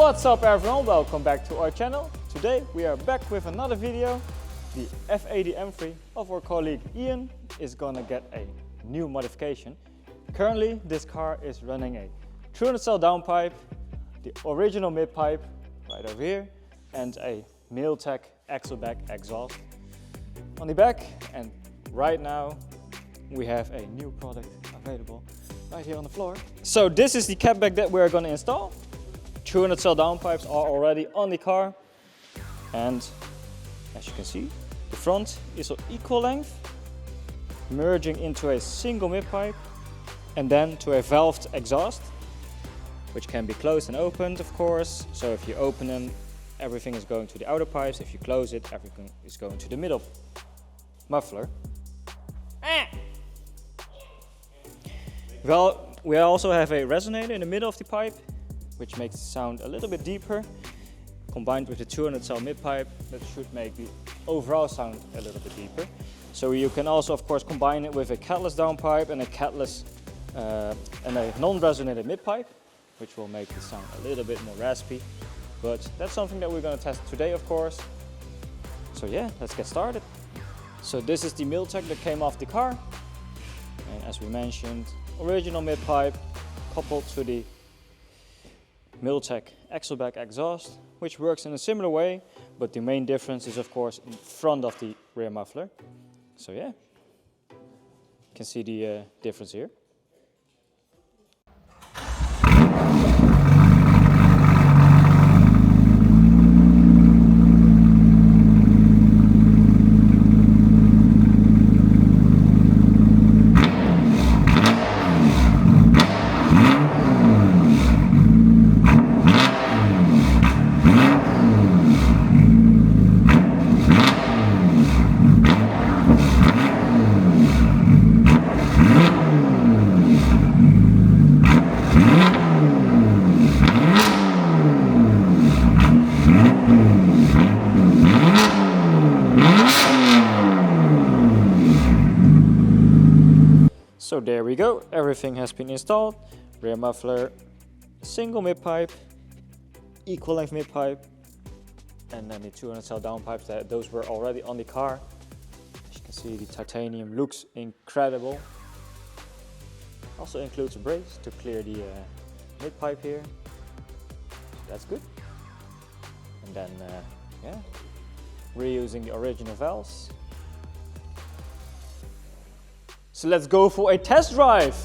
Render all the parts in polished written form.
What's up everyone, welcome back to our channel. Today we are back with another video. The F80 M3 of our colleague Ian is gonna get a new modification. Currently this car is running a 200 cell downpipe, the original midpipe right over here, and a Midpipe axle-back exhaust on the back. And right now we have a new product available right here on the floor. So this is the catback that we're gonna install. 200 cell downpipes are already on the car, and as you can see, the front is of equal length, merging into a single midpipe, and then to a valved exhaust, which can be closed and opened, of course. So if you open them, everything is going to the outer pipes. If you close it, everything is going to the middle muffler. Well, we also have a resonator in the middle of the pipe, which makes the sound a little bit deeper. Combined with the 200 cell midpipe, that should make the overall sound a little bit deeper. So you can also, of course, combine it with a catless downpipe and a catless and a non-resonated midpipe, which will make the sound a little bit more raspy. But that's something that we're going to test today, of course. So yeah, let's get started. So this is the Midpipe that came off the car, and as we mentioned, original midpipe coupled to the Midpipe axle-back exhaust, which works in a similar way, but the main difference is of course in front of the rear muffler. So yeah, you can see the difference here. So there we go, everything has been installed. Rear muffler, single midpipe, equal length midpipe, and then the 200 cell downpipes, those were already on the car. As you can see, the titanium looks incredible. Also includes a brace to clear the midpipe here. So that's good. And then, yeah, reusing the original valves. So let's go for a test drive.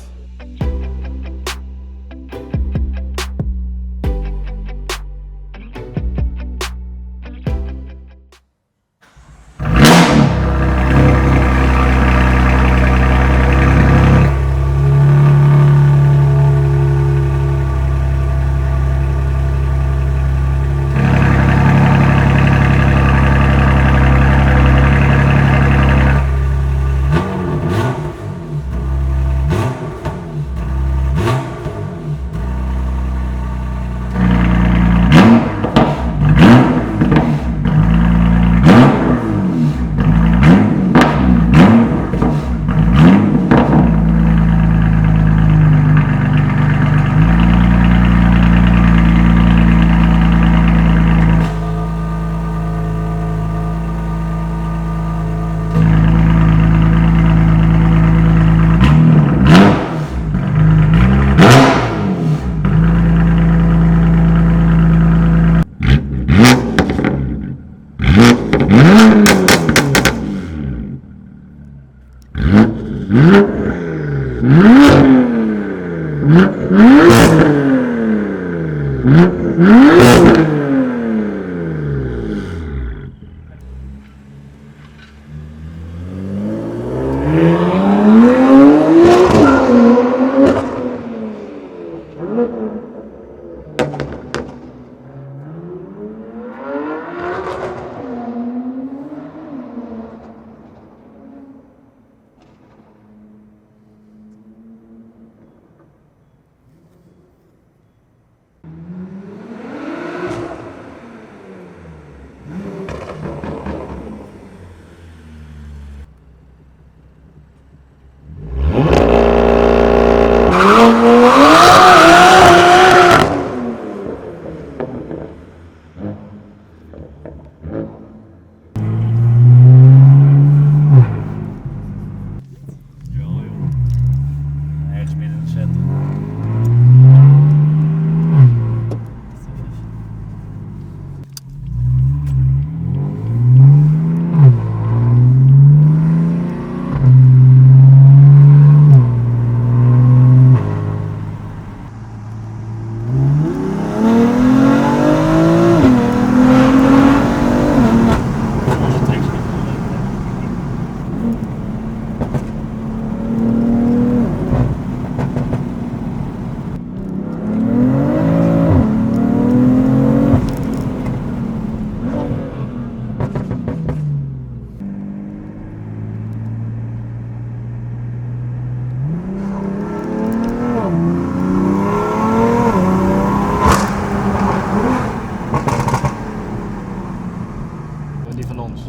die van ons.